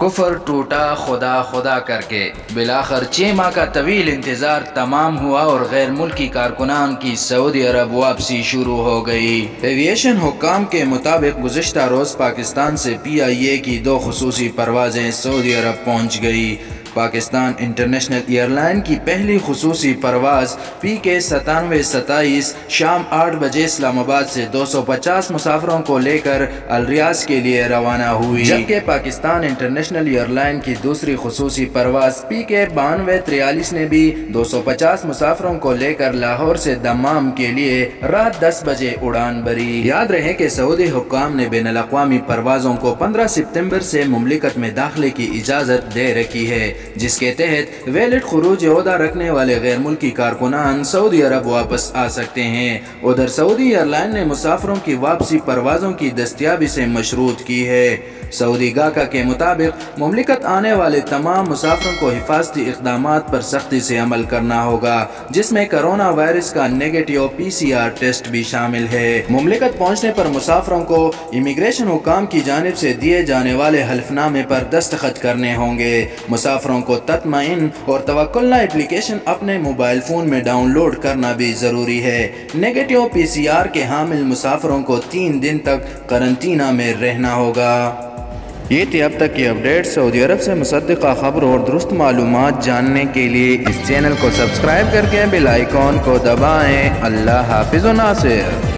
کفر ٹوٹا خدا خدا کر کے بالآخر 6 ماہ کا طویل انتظار تمام ہوا اور غیر ملکی کارکنان کی سعودی عرب واپسی شروع ہو گئی۔ ایویشن حکام کے مطابق گزشتہ روز پاکستان سے PIA کی 2 خصوصی پروازیں سعودی عرب پہنچ گئی۔ پاکستان انٹرنیشنل ایئر لائن کی پہلی خصوصی پرواز PK 9727 شام 8 بجے اسلام آباد سے 250 مسافروں کو لے کر الریاض کے لیے روانہ ہوئی، جبکہ پاکستان انٹرنیشنل ایئر لائن کی دوسری خصوصی پرواز PK 9243 نے بھی 250 مسافروں کو لے کر لاہور سے دمام کے لیے رات 10 بجے اڑان بھری۔ یاد رہے کہ سعودی حکام نے بین الاقوامی پروازوں کو 15 ستمبر سے مملکت میں داخلے کی اجازت دے رکھی ہے، جس کے تحت ویلڈ خروج عہدہ رکھنے والے غیر ملکی کارکنان سعودی عرب واپس آ سکتے ہیں۔ ادھر سعودی ایئر لائن نے مسافروں کی واپسی پروازوں کی دستیابی سے مشروط کی ہے۔ سعودی گاکا کے مطابق مملکت آنے والے تمام مسافروں کو حفاظتی اقدامات پر سختی سے عمل کرنا ہوگا، جس میں کرونا وائرس کا نیگیٹو PCR ٹیسٹ بھی شامل ہے۔ مملکت پہنچنے پر مسافروں کو امیگریشن حکام کی جانب سے دیے جانے والے حلف نامے پر دستخط کرنے ہوں گے۔ مسافروں کو تطمئن اور توکلنا اپلیکیشن اپنے موبائل فون میں ڈاؤن لوڈ کرنا بھی ضروری ہے۔ نیگیٹو PCR کے حامل مسافروں کو 3 دن تک قرنطینہ میں رہنا ہوگا۔ یہ تھی اب تک کی اپڈیٹ۔ سعودی عرب سے مصدقہ خبر اور درست معلومات جاننے کے لیے اس چینل کو سبسکرائب کر کے بیل آئیکن کو دبائیں۔ اللہ حافظ و ناصر۔